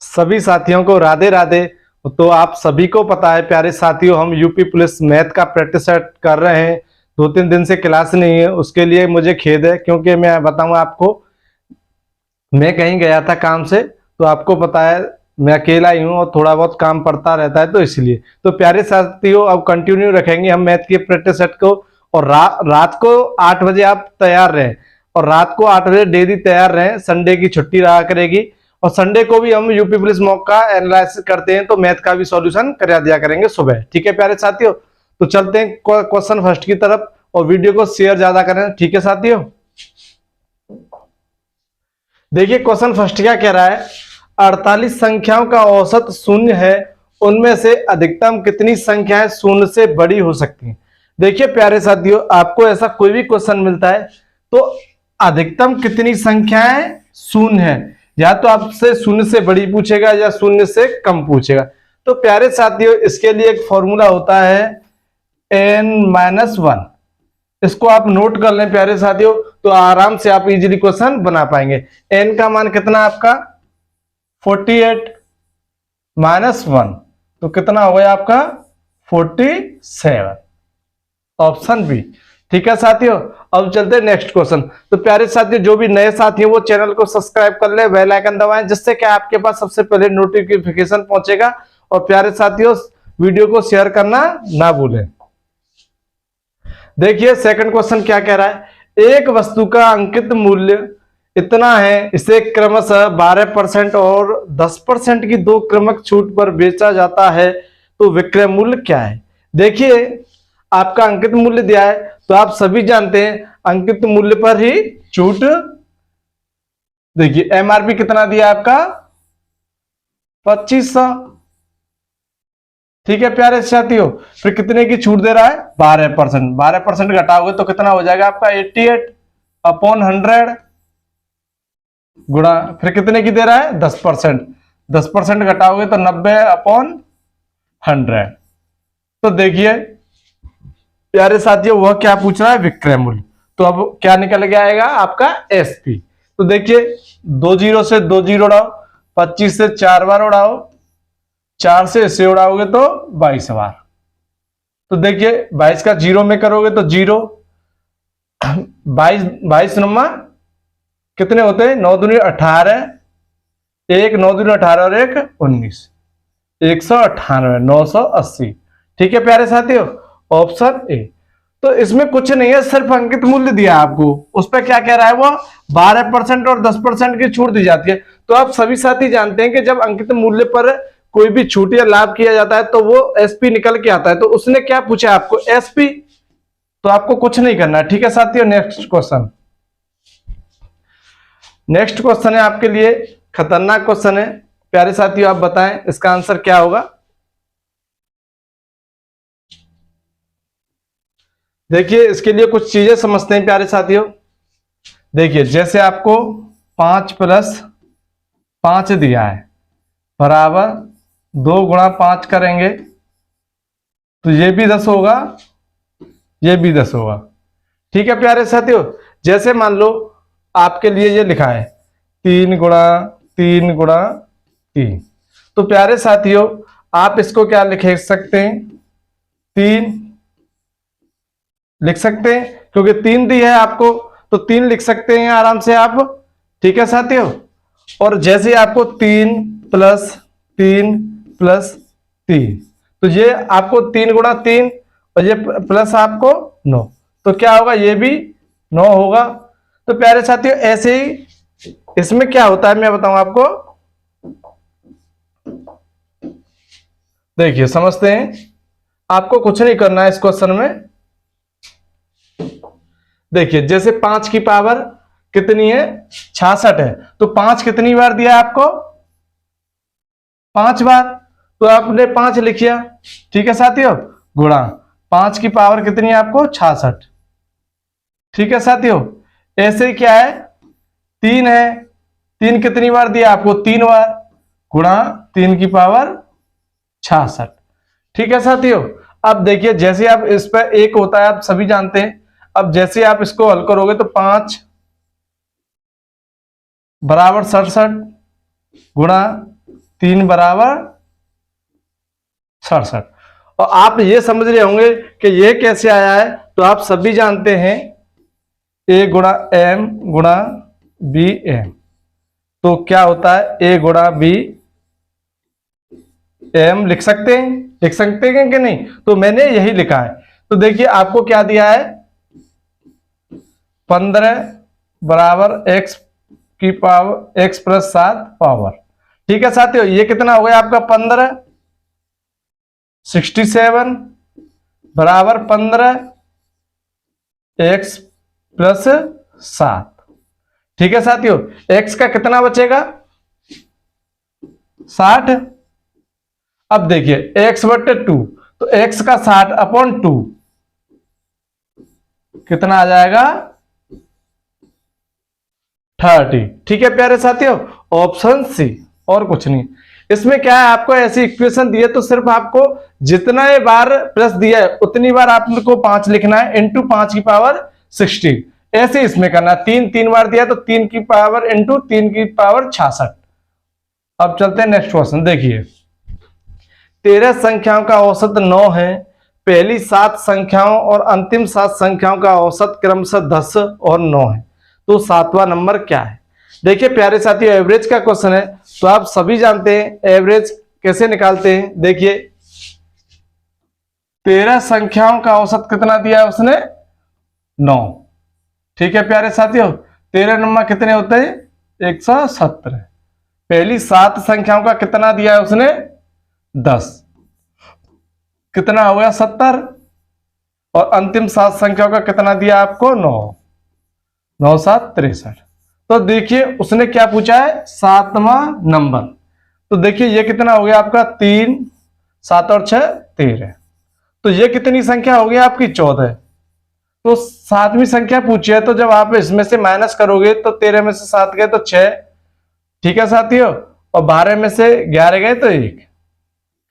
सभी साथियों को राधे राधे। तो आप सभी को पता है प्यारे साथियों, हम यूपी पुलिस मैथ का प्रैक्टिस कर रहे हैं। 2-3 दिन से क्लास नहीं है, उसके लिए मुझे खेद है, क्योंकि मैं बताऊं आपको, मैं कहीं गया था काम से, तो आपको पता है मैं अकेला ही हूँ और थोड़ा बहुत काम पड़ता रहता है, तो इसलिए। तो प्यारे साथियों, अब कंटिन्यू रखेंगे हम मैथ की प्रैक्टिस सेट को। और रात को 8 बजे आप तैयार रहें, और रात को 8 बजे डेली तैयार रहें। संडे की छुट्टी रहा करेगी, और संडे को भी हम यूपी पुलिस मॉक का एनालिसिस करते हैं, तो मैथ का भी सॉल्यूशन करा दिया करेंगे सुबह। ठीक है प्यारे साथियों, तो चलते हैं क्वेश्चन फर्स्ट की तरफ, और वीडियो को शेयर ज्यादा करें। ठीक है साथियों, देखिए क्वेश्चन फर्स्ट क्या कह रहा है। 48 संख्याओं का औसत शून्य है, उनमें से अधिकतम कितनी संख्याएं शून्य से बड़ी हो सकती हैं। देखिए प्यारे साथियों, आपको ऐसा कोई भी क्वेश्चन मिलता है तो अधिकतम कितनी संख्याएं शून्य है, या तो आपसे शून्य से बड़ी पूछेगा या शून्य से कम पूछेगा। तो प्यारे साथियों, इसके लिए एक फॉर्मूला होता है n-1। इसको आप नोट कर लें प्यारे साथियों, तो आराम से आप इजीली क्वेश्चन बना पाएंगे। n का मान कितना आपका 48 -1, तो कितना हो गया आपका 47, ऑप्शन बी। ठीक है साथियों, अब चलते हैं नेक्स्ट क्वेश्चन। तो प्यारे साथियों, जो भी नए साथी हैं वो चैनल को सब्सक्राइब कर ले, बेल आइकन दबाएं, जिससे कि आपके पास सबसे पहले नोटिफिकेशन पहुंचेगा। और प्यारे साथियों, वीडियो को शेयर करना ना भूलें। देखिए सेकंड क्वेश्चन क्या कह रहा है। एक वस्तु का अंकित मूल्य इतना है, इसे क्रमशः 12% और 10% की दो क्रमिक छूट पर बेचा जाता है, तो विक्रय मूल्य क्या है। देखिए आपका अंकित मूल्य दिया है, तो आप सभी जानते हैं अंकित मूल्य पर ही छूट। देखिए एमआरपी कितना दिया आपका 2500। ठीक है प्यारे साथियों, फिर कितने की छूट दे रहा है 12%। 12% घटाओगे तो कितना हो जाएगा आपका 88/100 गुणा, फिर कितने की दे रहा है 10%। 10% घटाओगे तो 90/100। तो देखिए प्यारे साथियों, वह क्या पूछ रहा है विक्रय मूल्य। तो अब क्या निकल के आएगा आपका एसपी। तो देखिए 2 जीरो से 2 जीरो उड़ाओ, 25 से 4 बार उड़ाओ, 4 से इसे उड़ाओगे तो 22 बार। तो देखिए 22 का जीरो में करोगे तो जीरो, 22 नंबर कितने होते हैं 9 दूनी 18, 1 9 दूनी 18 और 1 19, 198, 980। ठीक है प्यारे साथियों, ऑप्शन ए। तो इसमें कुछ नहीं है, सिर्फ अंकित मूल्य दिया आपको, उस पर क्या कह रहा है वो 12% और 10% की छूट दी जाती है। तो आप सभी साथी जानते हैं कि जब अंकित मूल्य पर कोई भी छूट या लाभ किया जाता है तो वो एसपी निकल के आता है। तो उसने क्या पूछा आपको एसपी, तो आपको कुछ नहीं करना है। ठीक है साथियों, नेक्स्ट क्वेश्चन। नेक्स्ट क्वेश्चन है आपके लिए खतरनाक क्वेश्चन है। प्यारे साथियों आप बताएं इसका आंसर क्या होगा। देखिए इसके लिए कुछ चीजें समझते हैं प्यारे साथियों। देखिए जैसे आपको 5 + 5 दिया है बराबर 2 × 5 करेंगे तो ये भी 10 होगा, ये भी 10 होगा। ठीक है प्यारे साथियों, जैसे मान लो आपके लिए ये लिखा है 3 × 3 × 3, तो प्यारे साथियों आप इसको क्या लिख सकते हैं 3 लिख सकते हैं, क्योंकि 3 दी है आपको, तो 3 लिख सकते हैं आराम से आप। ठीक है साथियों, और जैसे आपको 3 + 3 + 3, तो ये आपको 3 × 3 और ये प्लस आपको 9, तो क्या होगा ये भी 9 होगा। तो प्यारे साथियों ऐसे ही इसमें क्या होता है मैं बताऊं आपको। देखिए समझते हैं, आपको कुछ नहीं करना है इस क्वेश्चन में। देखिए जैसे 5 की पावर कितनी है 66 है, तो 5 कितनी बार दिया है आपको 5 बार, तो आपने 5 लिखिया। ठीक है साथियों, गुणा 5 की पावर कितनी है आपको 66। ठीक है साथियों, ऐसे ही क्या है 3 है, 3 कितनी बार दिया आपको 3 बार, गुणा 3 की पावर 66। ठीक है साथियों, अब देखिए जैसे आप इस पर एक होता है आप सभी जानते हैं। अब जैसे आप इसको हल करोगे तो 5 = 67 गुणा 3 बराबर 67। और आप ये समझ रहे होंगे कि ये कैसे आया है, तो आप सभी जानते हैं a गुणा m गुणा b m, तो क्या होता है a गुणा b m लिख सकते हैं कि नहीं, तो मैंने यही लिखा है। तो देखिए आपको क्या दिया है, 15 बराबर x की पावर x प्लस 7 पावर। ठीक है साथियों, ये कितना हो गया आपका 15, 67 बराबर 15 x प्लस 7। ठीक है साथियों, x का कितना बचेगा 60। अब देखिए x बटे 2, तो x का 60 अपॉन 2 कितना आ जाएगा 30। ठीक है प्यारे साथियों, ऑप्शन सी, और कुछ नहीं। इसमें क्या है, आपको ऐसी इक्वेशन दी है तो सिर्फ आपको जितना बार प्लस दिया है उतनी बार आपको 5 लिखना है, इंटू 5 की पावर 16। ऐसे इसमें करना, 3 बार दिया तो 3 की पावर इंटू 3 की पावर 66। अब चलते हैं नेक्स्ट क्वेश्चन। देखिए 13 संख्याओं का औसत 9 है, पहली 7 संख्याओं और अंतिम 7 संख्याओं का औसत क्रमशः 10 और 9 है, तो 7वां नंबर क्या है। देखिए प्यारे साथियों, एवरेज का क्वेश्चन है, तो आप सभी जानते हैं एवरेज कैसे निकालते हैं। देखिए 13 संख्याओं का औसत कितना दिया है उसने 9। ठीक है प्यारे साथियों, 13 नंबर कितने होते हैं 117। पहली 7 संख्याओं का कितना दिया है उसने 10, कितना हो गया 70। और अंतिम 7 संख्याओं का कितना दिया आपको 9, 9 7 63। तो देखिए उसने क्या पूछा है 7वां नंबर। तो देखिए ये कितना हो गया आपका 3, 7 और 6 13। तो ये कितनी संख्या हो गई आपकी 14। तो 7वीं संख्या पूछी है, तो जब आप इसमें से माइनस करोगे तो 13 में से 7 गए तो 6। ठीक है साथियों, और 12 में से 11 गए तो 1,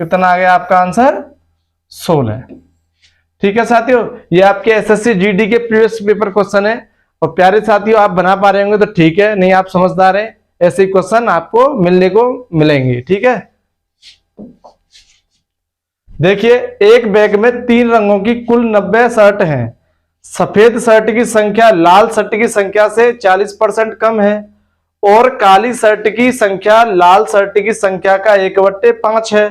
कितना आ गया आपका आंसर 16। ठीक है साथियों, ये आपके एसएससी जीडी के प्रीवियस पेपर क्वेश्चन है। और प्यारे साथियों आप बना पा रहे होंगे तो ठीक है, नहीं आप समझदार हैं, ऐसे क्वेश्चन आपको मिलने को मिलेंगे। ठीक है, देखिए एक बैग में 3 रंगों की कुल 90 शर्ट हैं। सफेद शर्ट की संख्या लाल शर्ट की संख्या से 40% कम है और काली शर्ट की संख्या लाल शर्ट की संख्या का 1/5 है।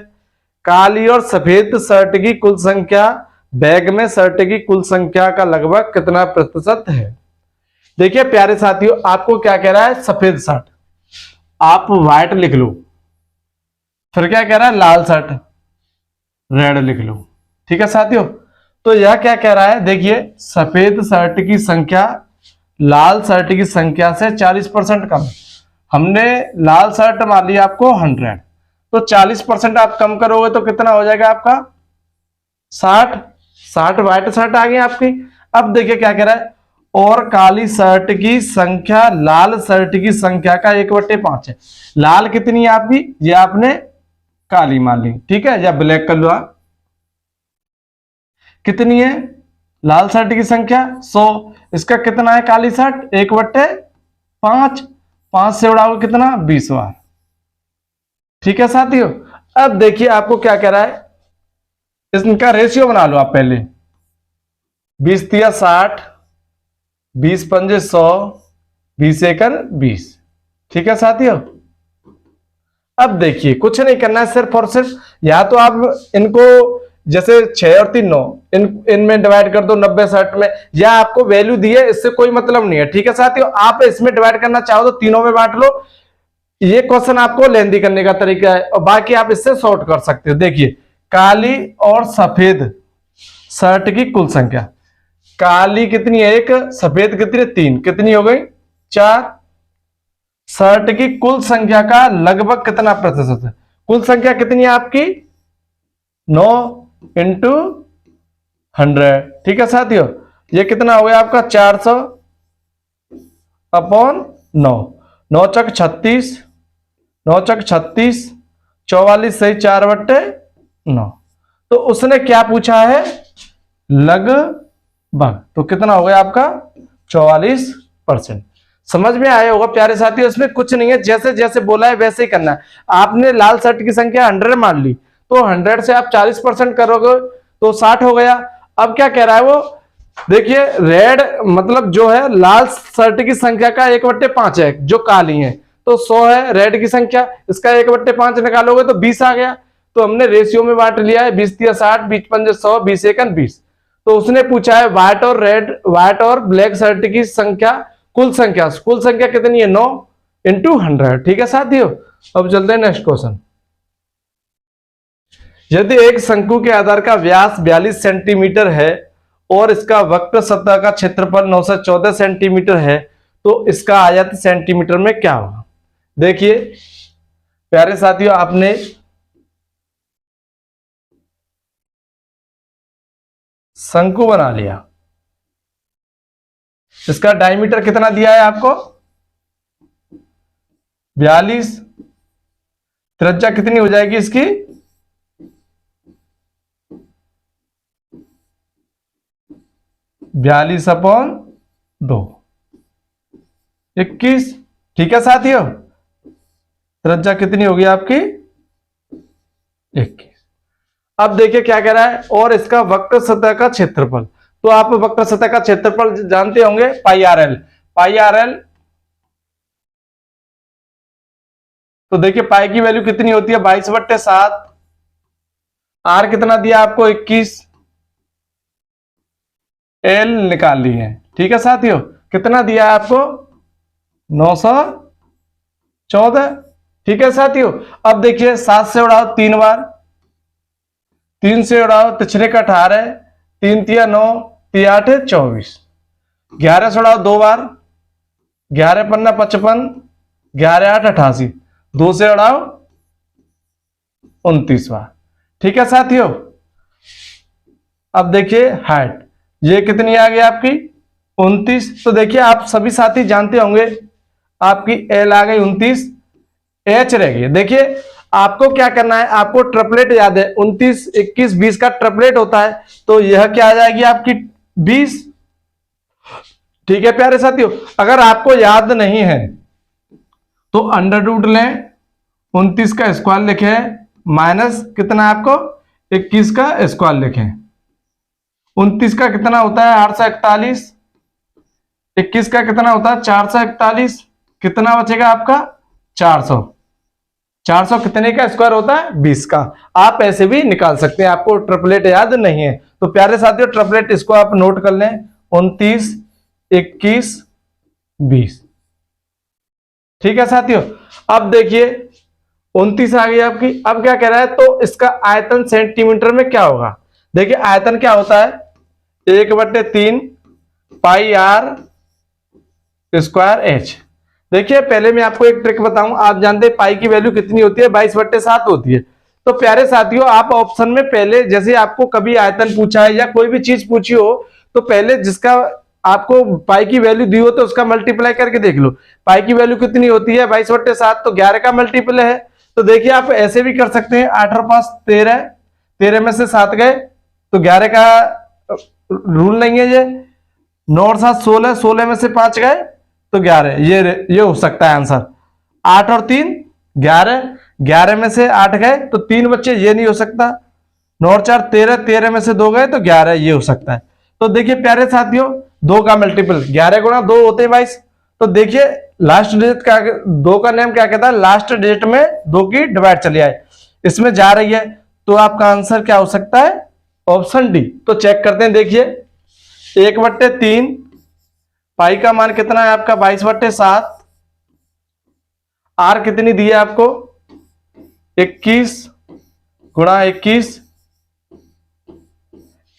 काली और सफेद शर्ट की कुल संख्या बैग में शर्ट की कुल संख्या का लगभग कितना प्रतिशत है। देखिए प्यारे साथियों, आपको क्या कह रहा है सफेद शर्ट, आप व्हाइट लिख लो, फिर क्या कह रहा है लाल शर्ट रेड लिख लो। ठीक है साथियों, तो यह क्या कह रहा है, देखिए सफेद शर्ट की संख्या लाल शर्ट की संख्या से 40% कम। हमने लाल शर्ट मान लिया आपको 100, तो 40% आप कम करोगे तो कितना हो जाएगा आपका 60 व्हाइट शर्ट आ गई आपकी। अब देखिए क्या कह रहा है, और काली शर्ट की संख्या लाल शर्ट की संख्या का 1/5 है। लाल कितनी है आपकी, ये आपने काली मान ली, ठीक है, या ब्लैक कर लो आप। कितनी है लाल शर्ट की संख्या 100, इसका कितना है काली शर्ट 1/5, 5 से उड़ाओगे कितना 20 बार। ठीक है साथियों, अब देखिए आपको क्या कह रहा है, इसका रेशियो बना लो आप पहले, 20 तिया 60, 20 पंजे 100, 20 एकड़ 20। ठीक है साथियों, अब देखिए कुछ नहीं करना है, सिर्फ और सिर्फ या तो आप इनको जैसे 6 और 3 9 इनमें डिवाइड कर दो 90 60 में, या आपको वैल्यू दी है इससे कोई मतलब नहीं है। ठीक है साथियों, आप इसमें डिवाइड करना चाहो तो तीनों में बांट लो, ये क्वेश्चन आपको लेंदी करने का तरीका है, और बाकी आप इससे सॉर्ट कर सकते हो। देखिए काली और सफेद शर्ट की कुल संख्या, काली कितनी है 1, सफेद कितनी है 3, कितनी हो गई 4। शर्ट की कुल संख्या का लगभग कितना प्रतिशत है, कुल संख्या कितनी है आपकी 9 इंटू 100। ठीक है साथियों, ये कितना हो गया आपका 400 अपॉन 9, 9 चक 36, 9 चक 36, 44 सही 4/9। तो उसने क्या पूछा है लगभग, तो कितना हो गया आपका 44%। समझ में आया होगा प्यारे साथियों, इसमें कुछ नहीं है, जैसे जैसे बोला है वैसे ही करना है। आपने लाल शर्ट की संख्या 100 मान ली, तो 100 से आप 40% करोगे तो 60 हो गया। अब क्या कह रहा है वो, देखिए रेड मतलब जो है लाल शर्ट की संख्या का 1/5 है, जो काली है, तो 100 है रेड की संख्या, इसका 1/5 निकालोगे तो 20 आ गया। तो हमने रेशियो में बांट लिया है, 20 × 60, 20 × 5 100, 20 × 1 20। तो उसने पूछा है व्हाइट और ब्लैक शर्ट की संख्या, कुल संख्या कितनी है, 9 × 100। ठीक है साथियों, अब चलते हैं नेक्स्ट क्वेश्चन। यदि एक शंकु के आधार का व्यास 42 सेंटीमीटर है और इसका वक्र सतह का क्षेत्रफल 914 सेंटीमीटर है, तो इसका आयत सेंटीमीटर में क्या होगा। देखिए प्यारे साथियों, आपने शंकु बना लिया, इसका डायमीटर कितना दिया है आपको, 42, त्रिज्या कितनी हो जाएगी इसकी, 42/2, 21। ठीक है साथियों, त्रिज्या कितनी होगी आपकी, 21। अब देखिए क्या कह रहा है, और इसका वक्र सतह का क्षेत्रफल, तो आप वक्र सतह का क्षेत्रफल जानते होंगे, पाई RL। तो देखिए पाई की वैल्यू कितनी होती है, 22/7। आर कितना दिया आपको, 21। एल निकाल ली है। ठीक है साथियों, कितना दिया है आपको, 914। ठीक है साथियों, अब देखिए 7 से उड़ाओ 3 बार, 3 से उड़ाओ तिछने का 18, 3 × 9, 3 × 8 24। 11 से उड़ाओ 2 बार, 11 × 5 55, 11 × 8 88, 2 से उड़ाओ 29 बार। ठीक है साथियों, अब देखिए हाइट, ये कितनी आ गई आपकी, 29। तो देखिए आप सभी साथी जानते होंगे, आपकी एल आ गई 29, एच रह गई। देखिए आपको क्या करना है, आपको ट्रिपलेट याद है, 29 21 20 का ट्रिपलेट होता है, तो यह क्या आ जाएगी आपकी 20। ठीक है प्यारे साथियों, अगर आपको याद नहीं है तो अंडर रूट लें, 29 का स्क्वायर लिखें, माइनस कितना आपको 21 का स्क्वायर लिखें। 29 का कितना होता है 841, 21 का कितना होता है 441, कितना बचेगा आपका 400। 400 कितने का स्क्वायर होता है 20 का। आप ऐसे भी निकाल सकते हैं, आपको ट्रिपलेट याद नहीं है तो प्यारे साथियों ट्रिपलेट इसको आप नोट कर लें, 29 21 20। ठीक है साथियों, अब देखिए 29 आ गई आपकी। अब क्या कह रहा है, तो इसका आयतन सेंटीमीटर में क्या होगा। देखिए आयतन क्या होता है, 1/3 पाई R स्क्वायर H। देखिए पहले मैं आपको एक ट्रिक बताऊं, आप जानते हैं पाई की वैल्यू कितनी होती है, 22/7 होती है। तो प्यारे साथियों आप ऑप्शन में पहले, जैसे आपको कभी आयतन पूछा है या कोई भी चीज पूछी हो, तो पहले जिसका आपको पाई की वैल्यू दी हो तो उसका मल्टीप्लाई करके देख लो। पाई की वैल्यू कितनी होती है 22/7, तो 11 का मल्टीपल है। तो देखिए आप ऐसे भी कर सकते हैं, 8 और 5 13, 13 में से 7 गए तो 11 का रूल नहीं है ये, 9 और 7 16, 16 में से 5 गए तो 11, ये हो सकता है आंसर। 8 और 3 11, 11 में से 8 गए तो 3 बच्चे, ये नहीं हो सकता। 9 और 4 13, 13 में से 2 गए तो 11, ये हो सकता है। तो देखिए प्यारे साथियों 2 का मल्टीपल 11 गुणा 2 होते हैं 22। तो देखिए लास्ट डिजिट का 2 का नेम क्या कहता है, लास्ट डिजिट में 2 की डिवाइड चली आए, इसमें जा रही है, तो आपका आंसर क्या हो सकता है, ऑप्शन डी। तो चेक करते हैं, देखिए 1/3 पाई का मान कितना है आपका 22/7, आर कितनी दी है आपको 21 गुणा 21,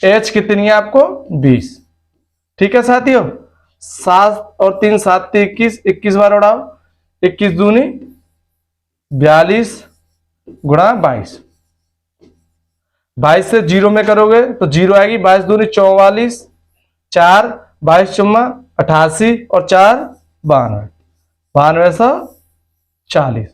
एच कितनी है आपको 20। ठीक है साथियों, 7 और 3 7 21, 21 बार उड़ाओ, 21 दूनी 42 गुणा 22, 22 से 0 में करोगे तो 0 आएगी, 22 दूनी 44, 4 22 चुम्मा 88 और 4 92, 9240,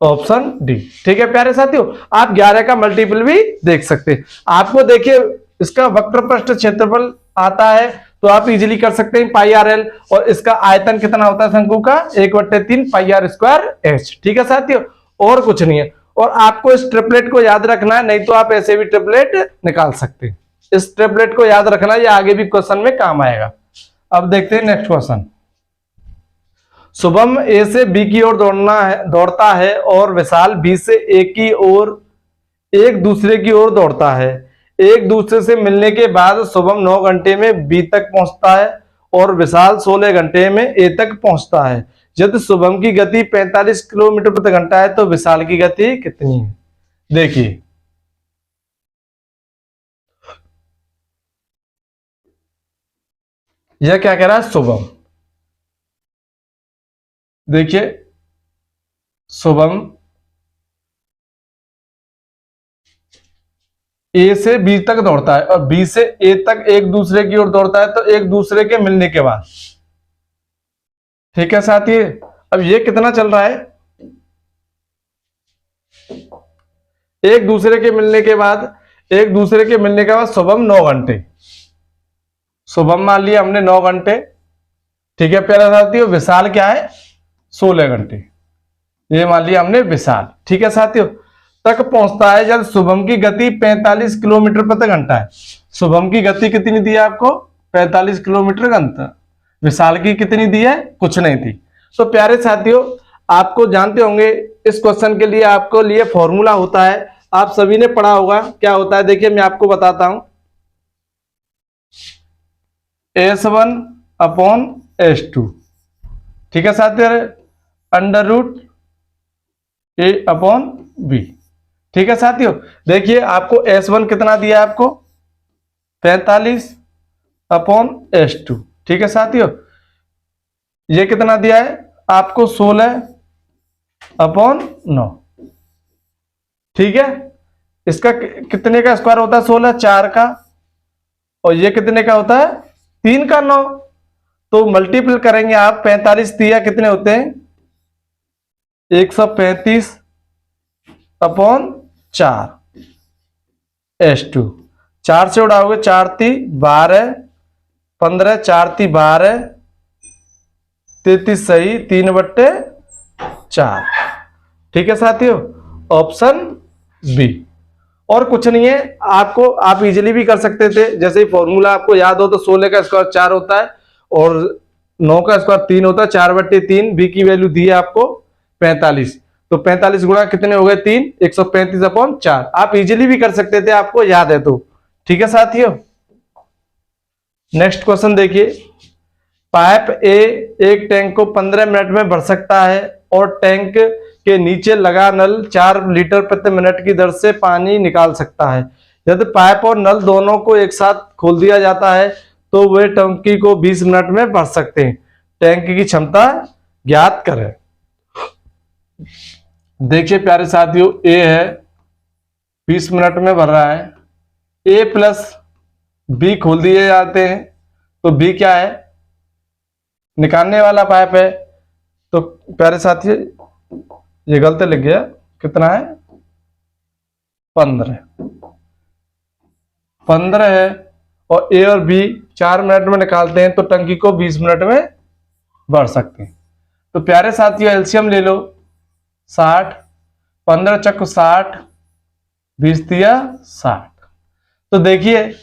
ऑप्शन डी। ठीक है प्यारे साथियों, आप 11 का मल्टीपल भी देख सकते हैं। आपको देखिए इसका वक्रपृष्ठ क्षेत्रफल आता है तो आप इजीली कर सकते हैं पाई आर एल, और इसका आयतन कितना होता है शंकु का 1/3 पाई आर स्क्वायर एच। ठीक है साथियों, और कुछ नहीं है। और आपको इस ट्रिपलेट को याद रखना है, नहीं तो आप ऐसे भी ट्रिपलेट निकाल सकते हैं। इस ट्रिपलेट को याद रखना, ये आगे भी क्वेश्चन में काम आएगा। अब देखते हैं नेक्स्ट क्वेश्चन। शुभम ए से बी की ओर दौड़ता है और विशाल बी से ए की ओर एक दूसरे की ओर दौड़ता है। एक दूसरे से मिलने के बाद शुभम 9 घंटे में बी तक पहुंचता है और विशाल 16 घंटे में ए तक पहुंचता है। यदि शुभम की गति 45 किलोमीटर प्रति घंटा है तो विशाल की गति कितनी है? देखिए, यह क्या कह रहा है शुभम, देखिए शुभम ए से बी तक दौड़ता है और बी से ए तक एक दूसरे की ओर दौड़ता है, तो एक दूसरे के मिलने के बाद। ठीक है साथी, अब ये कितना चल रहा है? एक दूसरे के मिलने के बाद शुभम 9 घंटे, शुभम मान लिया हमने 9 घंटे। ठीक है प्यारे साथियों, विशाल क्या है 16 घंटे, ये मान लिया हमने विशाल। ठीक है साथियों, तक पहुंचता है जब शुभम की गति 45 किलोमीटर प्रति घंटा है। शुभम की गति कितनी दी है आपको? 45 किलोमीटर घंटा। विशाल की कितनी दी है? कुछ नहीं थी। तो प्यारे साथियों, आपको जानते होंगे इस क्वेश्चन के लिए आपको लिए फॉर्मूला होता है, आप सभी ने पढ़ा होगा। क्या होता है देखिए, मैं आपको बताता हूं। S1 upon S2। ठीक है साथियों, under root A upon B। ठीक है साथियों, देखिए आपको S1 कितना दिया है? आपको 45 अपॉन S2। ठीक है साथियों, ये कितना दिया है आपको? 16 अपॉन 9। ठीक है, इसका कितने का स्क्वायर होता है? 16, 4 का, और ये कितने का होता है? 3 का 9। तो मल्टीपल करेंगे आप, 45 दिया कितने होते हैं? 135 अपॉन 4 S2। 4 से उड़ाओगे 4 × 3 = 12, 15, 4 × 3 = 12, 33 सही, 3/4। ठीक है साथियों, ऑप्शन बी। और कुछ नहीं है, आपको आप इजीली भी कर सकते थे। जैसे ही फॉर्मूला आपको याद हो तो 16 का स्क्वायर 4 होता है और 9 का स्क्वायर 3 होता है। 4/3, बी की वैल्यू दी है आपको 45, तो 45 गुणा कितने हो गए? 3, 135 अपॉन 4। आप इजीली भी कर सकते थे, आपको याद है तो। ठीक है साथियों, नेक्स्ट क्वेश्चन देखिए। पाइप ए एक टैंक को 15 मिनट में भर सकता है और टैंक के नीचे लगा नल 4 लीटर प्रति मिनट की दर से पानी निकाल सकता है। यदि पाइप और नल दोनों को एक साथ खोल दिया जाता है तो वे टंकी को 20 मिनट में भर सकते हैं। टैंक की क्षमता ज्ञात करें। देखिए प्यारे साथियों, ए है 20 मिनट में भर रहा है, ए प्लस बी खोल दिए जाते हैं, तो बी क्या है? निकालने वाला पाइप है। तो प्यारे साथियों, ये गलत लिख गया, कितना है? 15 है, और ए और बी 4 मिनट में निकालते हैं तो टंकी को 20 मिनट में भर सकते हैं। तो प्यारे साथियों, एलसीएम ले लो, 60, 15 × 60, 20 दिया 60। तो देखिए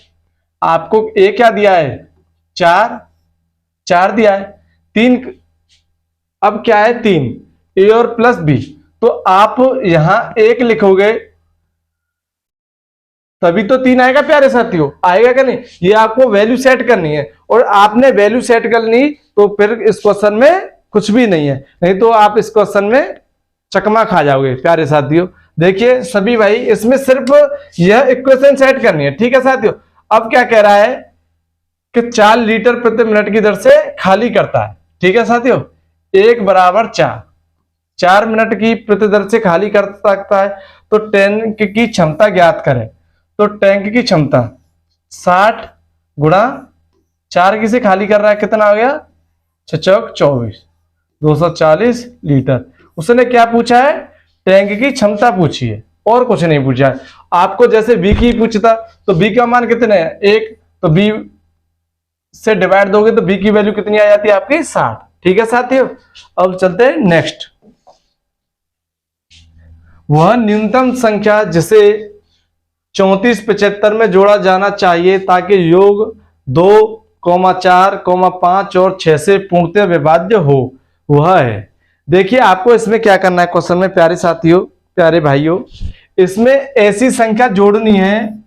आपको ए क्या दिया है? 4 दिया है, 3। अब क्या है? 3, ए और प्लस बी। तो आप यहां 1 लिखोगे तभी तो 3 आएगा प्यारे साथियों, आएगा क्या नहीं? ये आपको वैल्यू सेट करनी है, और आपने वैल्यू सेट करनी तो फिर इस क्वेश्चन में कुछ भी नहीं है, नहीं तो आप इस क्वेश्चन में चकमा खा जाओगे प्यारे साथियों। देखिए सभी भाई, इसमें सिर्फ यह इक्वेशन सेट करनी है। ठीक है साथियों, अब क्या कह रहा है कि 4 लीटर प्रति मिनट की दर से खाली करता है। ठीक है साथियों, 1 = 4 मिनट की प्रति दर से खाली कर सकता है। तो टैंक की क्षमता ज्ञात करें। तो टैंक की क्षमता 60 गुणा 4 की से खाली कर रहा है, कितना आ गया? 6 चौक 24, 240 लीटर। उसने क्या पूछा है? टैंक की क्षमता पूछी है, और कुछ नहीं पूछा है। आपको जैसे बी की पूछता तो बी का मान कितने है? 1, तो बी से डिवाइड दोगे तो b की वैल्यू कितनी आ जाती है आपकी 60। ठीक है साथियों, अब चलते हैं नेक्स्ट। वह न्यूनतम संख्या जिसे 3475 में जोड़ा जाना चाहिए ताकि योग 2, 4, 5 और 6 से पूर्णतः विभाज्य हो, वह है। देखिए आपको इसमें क्या करना है क्वेश्चन में प्यारे साथियों, प्यारे भाइयों, इसमें ऐसी संख्या जोड़नी है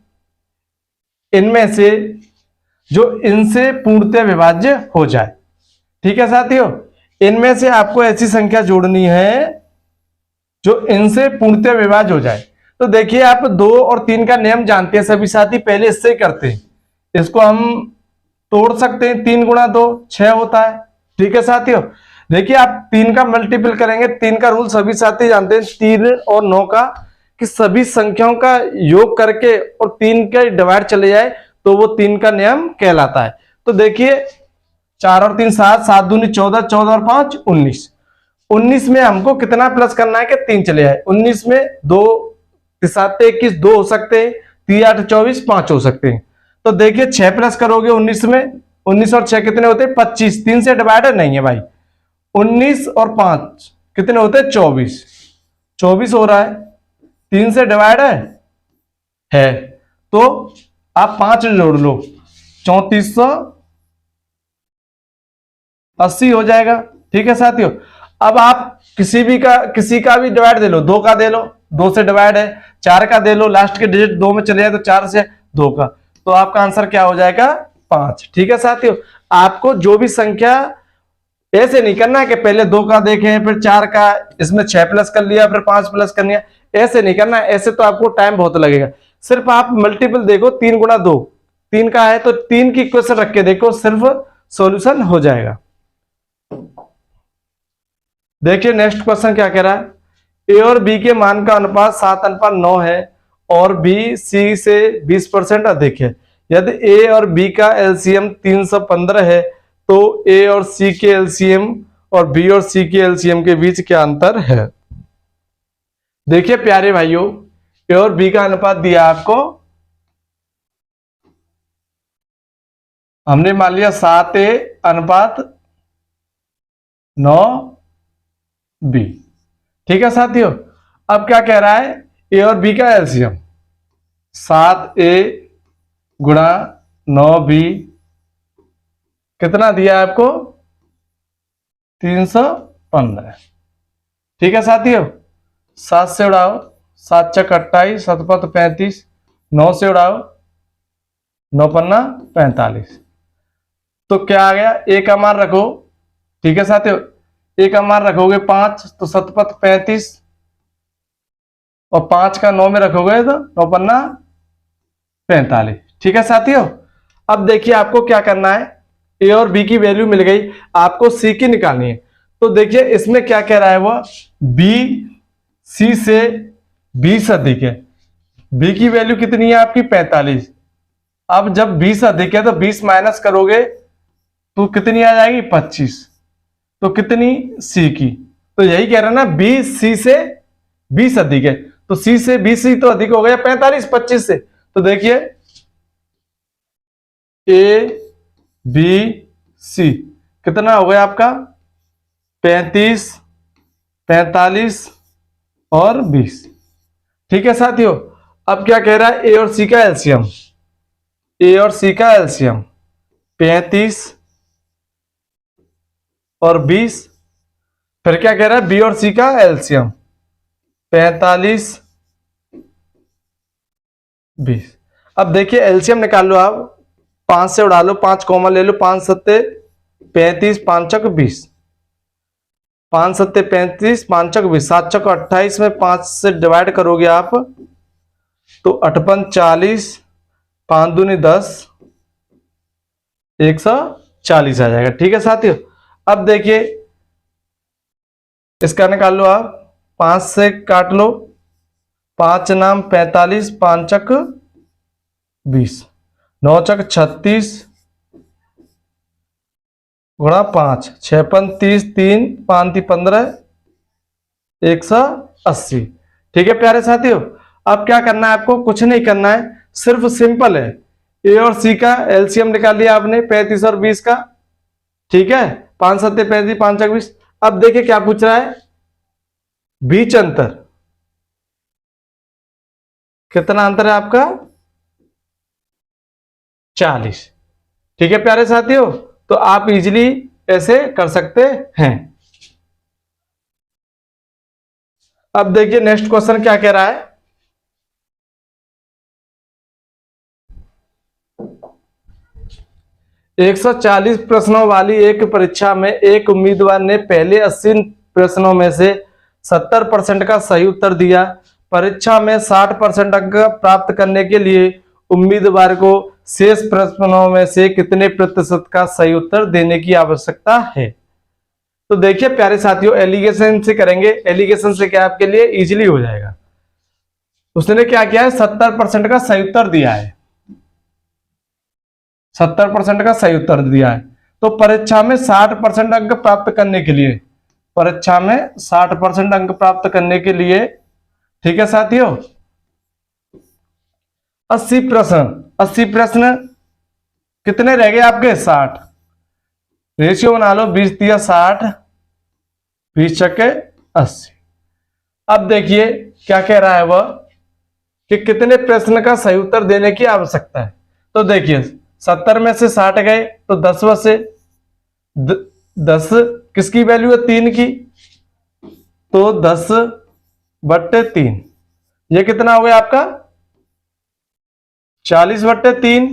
इनमें से जो इनसे पूर्णतः विभाज्य हो जाए। ठीक है साथियों, इनमें से आपको ऐसी संख्या जोड़नी है जो इनसे पूर्णतः विभाज्य हो जाए। तो देखिए आप 2 और 3 का नियम जानते हैं सभी साथी, पहले इससे ही करते हैं। इसको हम तोड़ सकते हैं, 3 गुणा 2 6 होता है। ठीक है साथियों, देखिए आप 3 का मल्टीपल करेंगे, 3 का रूल सभी साथी जानते हैं, 3 और 9 का, कि सभी संख्याओं का योग करके और 3 के डिवाइड चले जाए तो वो 3 का नियम कहलाता है। तो देखिए 4 और 3 7, 7 दूनी 14, 14 और 5 19। 19 में हमको कितना प्लस करना है कि 3 चले जाए। 19 में 2 7 21 2 हो सकते हैं, 3 8 24 5 हो सकते हैं। तो देखिए 6 प्लस करोगे 19 में, 19 और 6 कितने होते हैं 25, 3 से डिवाइड नहीं है भाई। 19 और 5 कितने होते हैं 24, 24 हो रहा है, 3 से डिवाइड है तो आप 5 जोड़ लो, 3480 हो जाएगा। ठीक है साथियों, अब आप किसी का भी डिवाइड दे लो, 2 का दे लो, 2 से डिवाइड है, 4 का दे लो, लास्ट के डिजिट 2 में चले जाए तो 4 से 2 का, तो आपका आंसर क्या हो जाएगा 5। ठीक है साथियों, आपको जो भी संख्या, ऐसे नहीं करना है कि पहले 2 का देखें फिर 4 का, इसमें 6 प्लस कर लिया फिर 5 प्लस कर लिया, ऐसे नहीं करना है। ऐसे तो आपको टाइम बहुत लगेगा। सिर्फ आप मल्टीपल देखो, 3 गुणा 2 3 का है तो 3 की इक्वेशन रख के देखो, सिर्फ सॉल्यूशन हो जाएगा। देखिए नेक्स्ट क्वेश्चन क्या कह रहा है, ए और बी के मान का अनुपात 7:9 है और बी सी से 20% अधिक है। यदि ए और बी का एलसीएम 315 है तो ए और सी के एलसीएम और बी और सी के एलसीएम के बीच क्या अंतर है। देखिए प्यारे भाइयों, ए और बी का अनुपात दिया आपको, हमने मान लिया 7:9B। ठीक है साथियों, अब क्या कह रहा है, ए और बी का एलसीएम 7A गुणा 9B कितना दिया आपको 315। ठीक है साथियों, 7 से उड़ाओ, 7 चक 28, 7 पत 35, 9 से उड़ाओ, 9 पन्ना 45, तो क्या आ गया, ए का मान रखो। ठीक है साथियों, ए का मान रखोगे 5 तो 7 पत 35 और 5 का 9 में रखोगे तो 9 पन्ना 45। ठीक है साथियों, अब देखिए आपको क्या करना है, ए और बी की वैल्यू मिल गई, आपको सी की निकालनी है। तो देखिए इसमें क्या कह रहा है, वह बी सी से 20 अधिक है। बी की वैल्यू कितनी है आपकी 45। अब जब 20 अधिक है तो 20 माइनस करोगे तो कितनी आ जाएगी 25, तो कितनी सी की, तो यही कह रहा है ना, बी सी से 20 अधिक है, तो सी से 20 ही तो अधिक हो गया 45 25 से। तो देखिए ए बी सी कितना हो गया आपका 35 45 और 20। ठीक है साथियों, अब क्या कह रहा है, ए और सी का एलसीएम, ए और सी का एलसीएम 35 और 20, फिर क्या कह रहा है, बी और सी का एलसीएम 45 20। अब देखिए एलसीएम निकाल लो आप, 5 से उड़ा लो, 5 कॉमन ले लो, 5 सत्ते 35 5 चक 20, 5 सत्ते 35 5 चक 20, 7 चक 28 में 5 से डिवाइड करोगे आप तो 58 40, 5 दूनी 10, 140 आ जाएगा। ठीक है साथियों, अब देखिए इसका निकाल लो आप, 5 से काट लो, 5 नाम 45, 5 चक 20, 9 चक 36 गुणा 5, 6 पन 30, 3 5 ती 15, 180। ठीक है प्यारे साथियों, अब क्या करना है आपको, कुछ नहीं करना है, सिर्फ सिंपल है, ए और सी का एलसीएम निकाल लिया आपने 35 और 20 का, ठीक है, 5 सत्ते 35, 5 चक 20। अब देखिए क्या पूछ रहा है, बीच अंतर, कितना अंतर है आपका, 40। ठीक है प्यारे साथियों, तो आप इजीली ऐसे कर सकते हैं। अब देखिए नेक्स्ट क्वेश्चन क्या कह रहा है, 140 प्रश्नों वाली एक परीक्षा में एक उम्मीदवार ने पहले 80 प्रश्नों में से 70% का सही उत्तर दिया। परीक्षा में 60% अंक प्राप्त करने के लिए उम्मीदवार को शेष प्रश्नों में से कितने प्रतिशत का सही उत्तर देने की आवश्यकता है। तो देखिए प्यारे साथियों, एलिगेशन से करेंगे, एलिगेशन से क्या आपके लिए इजीली हो जाएगा। उसने क्या किया है, 70% का सही उत्तर दिया है, 70% का सही उत्तर दिया है। तो परीक्षा में 60% अंक प्राप्त करने के लिए, परीक्षा में 60% अंक प्राप्त करने के लिए, ठीक है साथियों, 80 प्रश्न, 80 प्रश्न कितने रह गए आपके, 60। रेशियो बना लो, 20 दिया 60, 20 छक्के 80। अब देखिए क्या कह रहा है वह, कि कितने प्रश्न का सही उत्तर देने की आवश्यकता है। तो देखिए 70 में से 60 गए तो 10 से 10 किसकी वैल्यू है, 3 की, तो 10/3, ये कितना हो गया आपका, 40/3।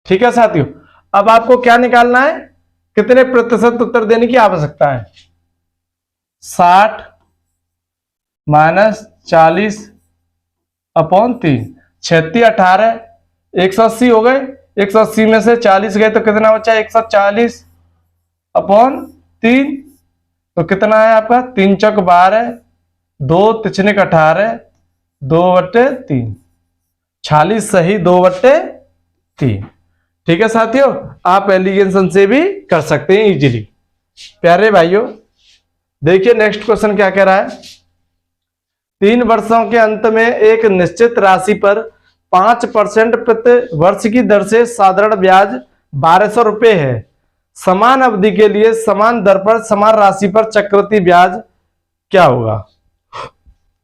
ठीक है साथियों, अब आपको क्या निकालना है, कितने प्रतिशत उत्तर देने की आवश्यकता है, 60 - 40/3, 36 18, 180 हो गए। 180 में से 40 गए तो कितना बचा, 140/3, तो कितना है आपका, 3 चौक 12, 2 तिचनिक 18, 2/3, 40 सही 2/3। ठीक है साथियों, आप एलिगेशन से भी कर सकते हैं इजीली। प्यारे भाइयों देखिए नेक्स्ट क्वेश्चन क्या कह रहा है, 3 वर्षों के अंत में एक निश्चित राशि पर 5% प्रति वर्ष की दर से साधारण ब्याज 1200 रुपये है। समान अवधि के लिए समान दर पर समान राशि पर चक्रवृद्धि ब्याज क्या होगा।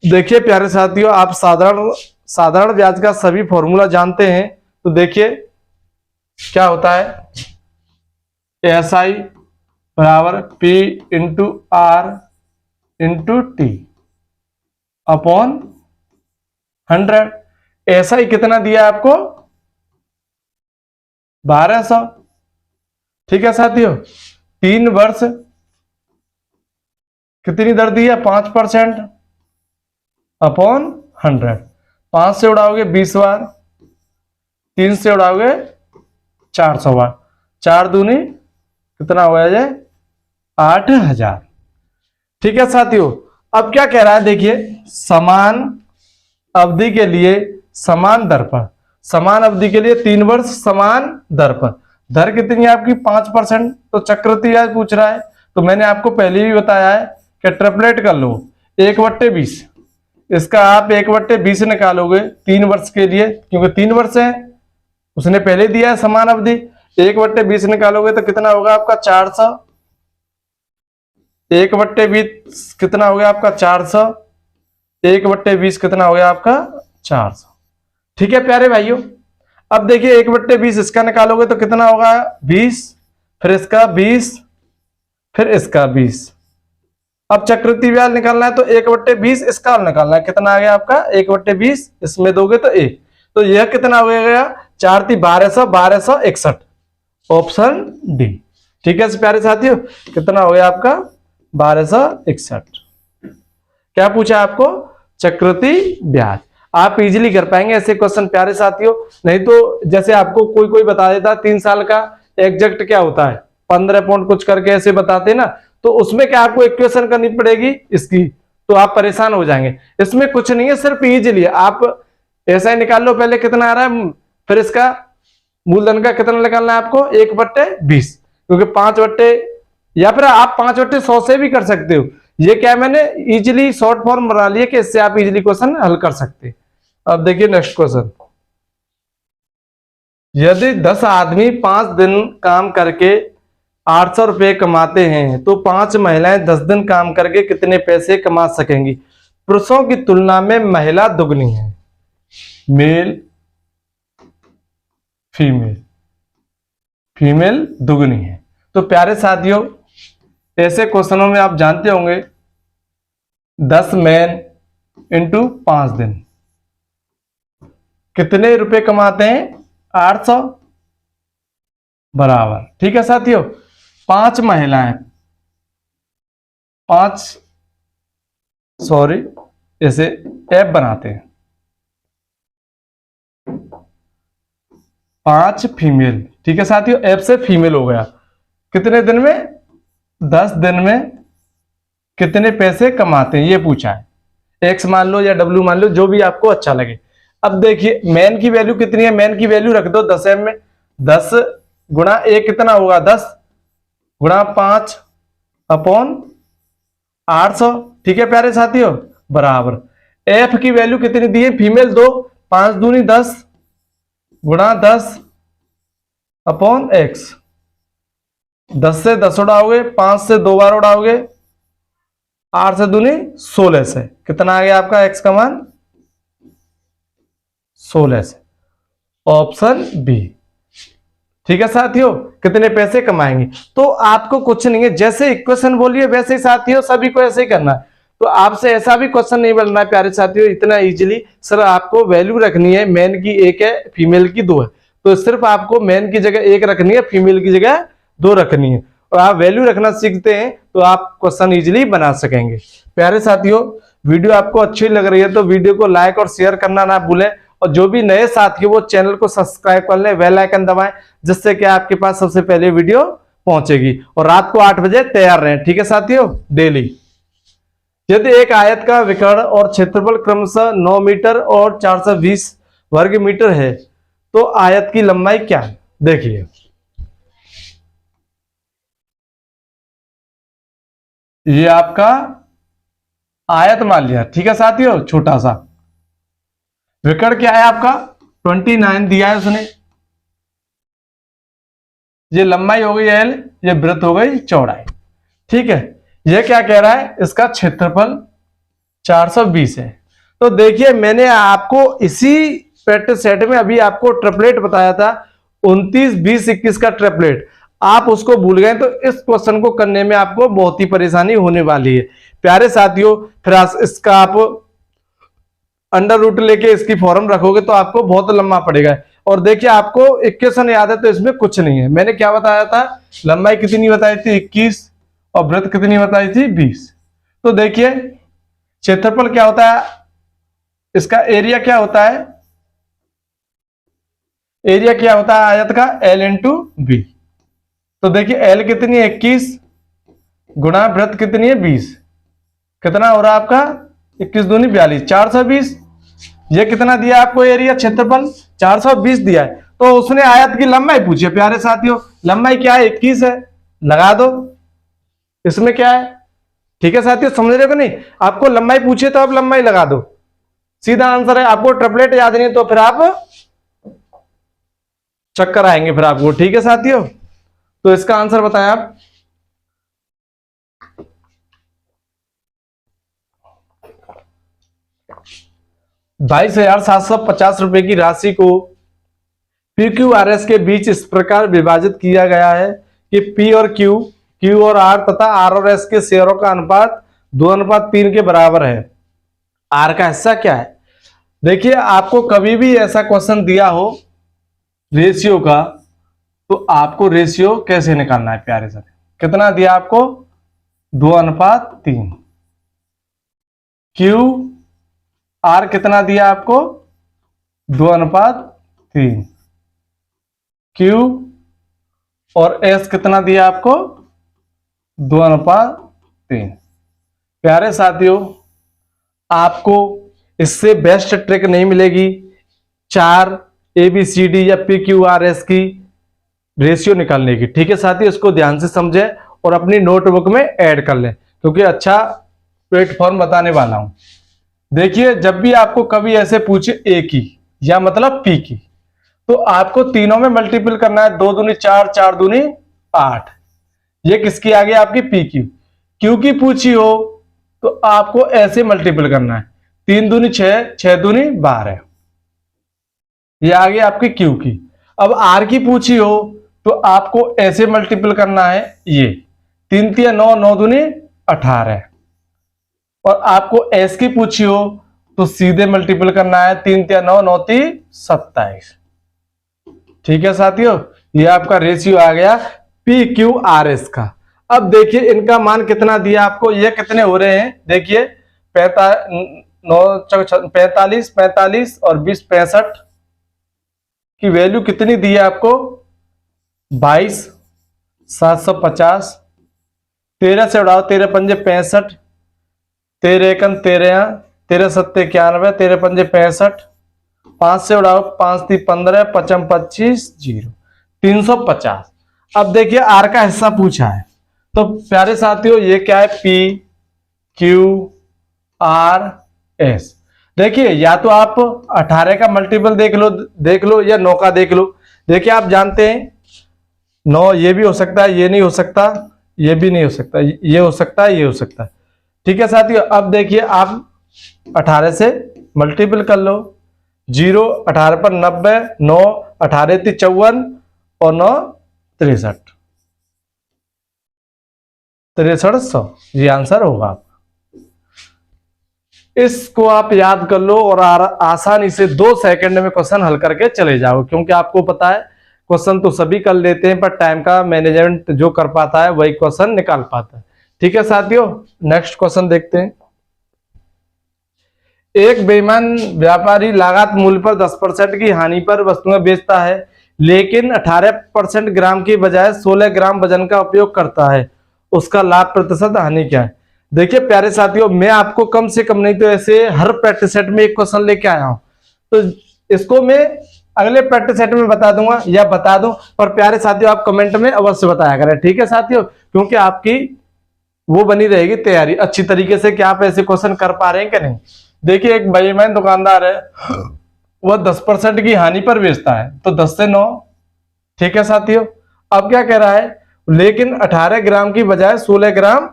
देखिए प्यारे साथियों, आप साधारण ब्याज का सभी फॉर्मूला जानते हैं। तो देखिए क्या होता है, SI बराबर P into R into T upon 100। SI कितना दिया आपको, 1200। ठीक है साथियों, 3 वर्ष कितनी दर दी है, 5% अपॉन 100। 5 से उड़ाओगे 20 बार, 3 से उड़ाओगे 400 बार, 4 दूनी कितना हो गया, 8000। ठीक है साथियों, अब क्या कह रहा है, देखिए समान अवधि के लिए समान दर पर, समान अवधि के लिए 3 वर्ष समान दर पर, दर कितनी है आपकी 5%, तो चक्रवृद्धि ब्याज पूछ रहा है। तो मैंने आपको पहले भी बताया है कि ट्रिपलेट कर लो, 1/20, इसका आप 1/20 निकालोगे 3 वर्ष के लिए, क्योंकि 3 वर्ष है, उसने पहले दिया है समान अवधि। 1/20 निकालोगे तो कितना होगा आपका, 400। 1/20 कितना हो गया आपका, 400। 1/20 कितना हो गया आपका, 400। ठीक है प्यारे भाइयों, अब देखिए 1/20 इसका निकालोगे तो कितना होगा, 20, फिर इसका 20, फिर इसका 20। अब चक्रवृद्धि ब्याज निकालना है तो 1/20 इसका निकालना है, कितना आ गया आपका, 1/20 इसमें दोगे तो 1, तो यह कितना हो गया, 4 × 1200, 1261, ऑप्शन डी। ठीक है प्यारे साथियों, कितना हो गया आपका, 1261। क्या पूछा आपको, चक्रवृद्धि ब्याज। आप इजीली कर पाएंगे ऐसे क्वेश्चन प्यारे साथियों। नहीं तो जैसे आपको कोई बता देता 3 साल का एग्जैक्ट क्या होता है, 15 पॉइंट कुछ करके ऐसे बताते ना, तो उसमें क्या आपको इक्वेशन करनी पड़ेगी इसकी, तो आप परेशान हो जाएंगे। इसमें कुछ नहीं है, सिर्फ इजीली आप ऐसा ही निकाल लो, पहले कितना आ रहा है, फिर इसका मूलधन का कितना निकालना है आपको, 1/20, क्योंकि 5 या फिर आप 5/100 से भी कर सकते हो। ये क्या मैंने इजीली शॉर्ट फॉर्म बना लिया कि इससे आप इजीली क्वेश्चन हल कर सकते। अब देखिए नेक्स्ट क्वेश्चन, यदि 10 आदमी 5 दिन काम करके 800 रुपये कमाते हैं तो 5 महिलाएं 10 दिन काम करके कितने पैसे कमा सकेंगी? पुरुषों की तुलना में महिला दुगनी है। मेल फीमेल, फीमेल दुगनी है। तो प्यारे साथियों, ऐसे क्वेश्चनों में आप जानते होंगे 10 मैन इंटू 5 दिन कितने रुपए कमाते हैं? 800 बराबर। ठीक है साथियों, 5 महिलाएं, 5 ऐसे एफ बनाते हैं, 5 फीमेल। ठीक है साथियों, एफ से फीमेल हो गया। कितने दिन में? 10 दिन में कितने पैसे कमाते हैं ये पूछा है। एक्स मान लो या डब्ल्यू मान लो, जो भी आपको अच्छा लगे। अब देखिए मैन की वैल्यू कितनी है, मैन की वैल्यू रख दो 10 एम में। 10 गुणा 1 कितना होगा? 10 गुणा 5 अपॉन 800। ठीक है प्यारे साथियों, बराबर। एफ की वैल्यू कितनी दी है? फीमेल 2, 5 दूनी 10 गुणा 10 अपॉन एक्स। 10 से 10 उड़ाओगे, 5 से 2 बार उड़ाओगे, 8 से दूनी 16 से कितना आ गया आपका एक्स का मान? 16 से। Option B. ठीक है साथियों, कितने पैसे कमाएंगे? तो आपको कुछ नहीं है, जैसे इक्वेशन बोलिए वैसे ही साथियों सभी को ऐसे ही करना है। तो आपसे ऐसा भी क्वेश्चन नहीं बनना है प्यारे साथियों इतना इजीली। सर आपको वैल्यू रखनी है, मैन की 1 है, फीमेल की 2 है, तो सिर्फ आपको मैन की जगह 1 रखनी है, फीमेल की जगह 2 रखनी है। और आप वैल्यू रखना सीखते हैं तो आप क्वेश्चन इजीली बना सकेंगे। प्यारे साथियों, वीडियो आपको अच्छी लग रही है तो वीडियो को लाइक और शेयर करना ना भूलें, और जो भी नए साथी वो चैनल को सब्सक्राइब कर लें, बेल आइकन दबाएं, जिससे कि आपके पास सबसे पहले वीडियो पहुंचेगी। और रात को 8 बजे तैयार रहें। ठीक है साथियों, डेली। यदि एक आयत का विकर्ण और क्षेत्रफल क्रमशः 9 मीटर और 420 वर्ग मीटर है तो आयत की लंबाई क्या है? देखिए ये आपका आयत मान लिया। ठीक है साथियों, छोटा सा। विकर्ण क्या है आपका? 29 दिया है उसने। ये लंबाई हो गई एल, ये वृत्त हो गई चौड़ाई। ठीक है, ये क्या कह रहा है? इसका क्षेत्रफल 420 है। तो देखिए मैंने आपको इसी प्रैक्टिस सेट में अभी आपको ट्रिपलेट बताया था, 29, 20, 21 का ट्रिपलेट। आप उसको भूल गए तो इस क्वेश्चन को करने में आपको बहुत ही परेशानी होने वाली है प्यारे साथियों। फिर इसका आप अंडर रूट लेके इसकी फॉर्म रखोगे तो आपको बहुत लंबा पड़ेगा। और देखिए आपको इक्वेशन याद है तो इसमें कुछ नहीं है। मैंने क्या बताया था? लंबाई कितनी बताई थी? 21, और वृत्त कितनी बताई थी? 20। तो देखिए क्षेत्रफल क्या होता है, इसका एरिया क्या होता है? एरिया क्या होता है आयत का? L into B. तो देखिए L कितनी है? 21 गुणा वृत्त कितनी है? 20। कितना हो रहा है आपका? 21 दूनी 42, 420। ये कितना दिया आपको एरिया, क्षेत्रफल? 420 दिया है। तो उसने आयत की लंबाई पूछी है प्यारे साथियों। लंबाई क्या है? 21 है, लगा दो। इसमें क्या है? ठीक है साथियों, समझ रहे हो कि नहीं? आपको लंबाई पूछे तो आप लंबाई लगा दो, सीधा आंसर है। आपको ट्रिपलेट याद नहीं है तो फिर आप चक्कर आएंगे फिर आपको। ठीक है साथियों, तो इसका आंसर बताएं आप। ₹22,750 की राशि को PQRS के बीच इस प्रकार विभाजित किया गया है कि P और Q और R तथा R और S के शेयरों का अनुपात 2:3 के बराबर है। R का हिस्सा क्या है? देखिए आपको कभी भी ऐसा क्वेश्चन दिया हो रेशियो का, तो आपको रेशियो कैसे निकालना है प्यारे सर? कितना दिया आपको? 2:3। R कितना दिया आपको? 2:3। Q और S कितना दिया आपको? 2:3। प्यारे साथियों, आपको इससे बेस्ट ट्रिक नहीं मिलेगी 4 ABCD या PQRS की रेशियो निकालने की। ठीक है साथियों, इसको ध्यान से समझें और अपनी नोटबुक में ऐड कर लें, क्योंकि अच्छा प्लेटफॉर्म बताने वाला हूं। देखिए जब भी आपको कभी ऐसे पूछे A की या मतलब P की, तो आपको तीनों में मल्टीपल करना है। 2 दूनी 4, 4 दूनी 8। ये किसकी आ गई? आपकी पी क्यू। क्यू की पूछी हो तो आपको ऐसे मल्टीपल करना है। 3 दूनी 6, 6 दूनी 12। ये आ गई आपकी क्यू की। अब आर की पूछी हो तो आपको ऐसे मल्टीपल करना है। ये 3 तिया 9, 9 दूनी 18। और आपको एस की पूछी हो तो सीधे मल्टीपल करना है। 3 तिया 9, 9 ती 27। ठीक है साथियों, ये आपका रेशियो आ गया पी क्यू आर एस का। अब देखिए इनका मान कितना दिया आपको, ये कितने हो रहे हैं देखिए। 45, 45 और 20, 65 की वैल्यू कितनी दी है आपको? 22, 750। 13 से उड़ाओ, 13 पंजे 65, 13 एकम 13, 13 सत्ते 91, 13 पंजे 65। 5 से उड़ाओ, 5 ती 15, 5 25, 0, 350। अब देखिए आर का हिस्सा पूछा है, तो प्यारे साथियों ये क्या है? P Q R S. देखिए या तो आप 18 का मल्टीपल देख लो या 9 का देख लो। देखिए आप जानते हैं 9 ये भी हो सकता है, ये नहीं हो सकता, ये भी नहीं हो सकता, ये हो सकता है, ये हो सकता है। ठीक है साथियों, अब देखिए आप 18 से मल्टीपल कर लो। 0 18 पर 90, 9 18 ती 54 और 9 63, 6300। ये आंसर होगा आपका। इसको आप याद कर लो और आसानी से 2 सेकंड में क्वेश्चन हल करके चले जाओ, क्योंकि आपको पता है क्वेश्चन तो सभी कर लेते हैं पर टाइम का मैनेजमेंट जो कर पाता है वही क्वेश्चन निकाल पाता है। ठीक है साथियों, नेक्स्ट क्वेश्चन देखते हैं। एक बेईमान व्यापारी लागत मूल्य पर 10% की हानि पर वस्तुएं बेचता है, लेकिन 18% ग्राम की बजाय 16 ग्राम वजन का उपयोग करता है। उसका लाभ प्रतिशत हानि क्या है? देखिए प्यारे साथियों, मैं आपको कम से कम नहीं तो ऐसे हर प्रैक्टिस सेट में एक क्वेश्चन लेके आया हूं, तो इसको मैं अगले प्रैक्टिस सेट में बता दूंगा या बता दूं, पर प्यारे साथियों आप कमेंट में अवश्य बताया करें। ठीक है साथियों, क्योंकि आपकी वो बनी रहेगी तैयारी अच्छी तरीके से कि आप ऐसे क्वेश्चन कर पा रहे हैं कि नहीं। देखिए एक बेईमान दुकानदार है, वह 10% की हानि पर बेचता है, तो 10 से 9। ठीक है साथियों, अब क्या कह रहा है? लेकिन 18 ग्राम की बजाय 16 ग्राम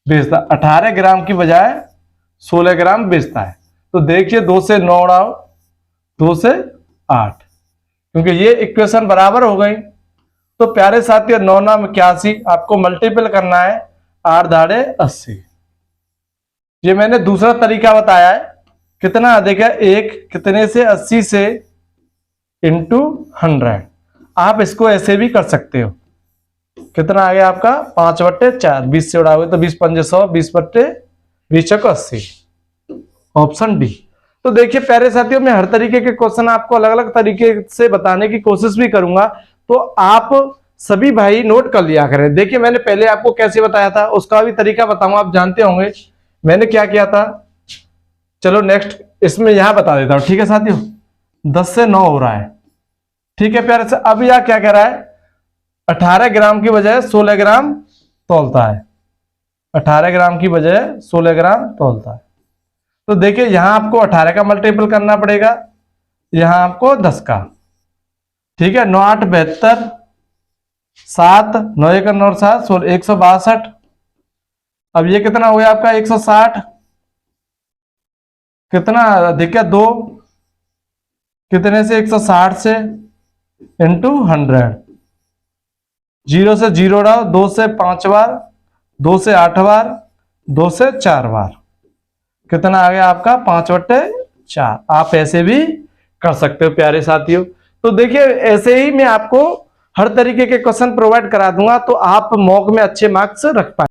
बेचता, 18 ग्राम की बजाय 16 ग्राम बेचता है। तो देखिए 2 से 9 उड़ाओ, 2 से 8, क्योंकि ये इक्वेशन बराबर हो गई। तो प्यारे साथियों 9 9 81, आपको मल्टीपल करना है 8 दाड़े 80। ये मैंने दूसरा तरीका बताया है, कितना अधिक है? 1 कितने से? 80 से इंटू 100। आप इसको ऐसे भी कर सकते हो। कितना आ गया आपका? 5/4। 20 से उड़ाओगे तो 20 पंजे 100, 20/20 चौको 80। Option D. तो देखिए प्यारे साथियों, मैं हर तरीके के क्वेश्चन आपको अलग अलग तरीके से बताने की कोशिश भी करूंगा, तो आप सभी भाई नोट कर लिया करें। देखिए मैंने पहले आपको कैसे बताया था उसका भी तरीका बताऊंगा, आप जानते होंगे मैंने क्या किया था। चलो नेक्स्ट इसमें यहां बता देता हूं। ठीक है साथियों, 10 से 9 हो रहा है। ठीक है प्यारे से, अब यह क्या कह रहा है? 18 ग्राम की बजाय 16 ग्राम तौलता है। 18 ग्राम की बजाय 16 ग्राम तौलता है। तो देखिए यहां आपको 18 का मल्टीपल करना पड़ेगा, यहां आपको 10 का। ठीक है, 9 8 72, 7 9 1 9 7 16 162। अब ये कितना हो गया आपका? 160। कितना अधिक है? 2 कितने से? 160 से इंटू 100। 0 से 0 उड़ाओ, 2 से 5 बार, 2 से 8 बार, 2 से 4 बार। कितना आ गया आपका? 5/4। आप ऐसे भी कर सकते हो प्यारे साथियों। तो देखिए ऐसे ही मैं आपको हर तरीके के क्वेश्चन प्रोवाइड करा दूंगा, तो आप मॉक में अच्छे मार्क्स रख पाए।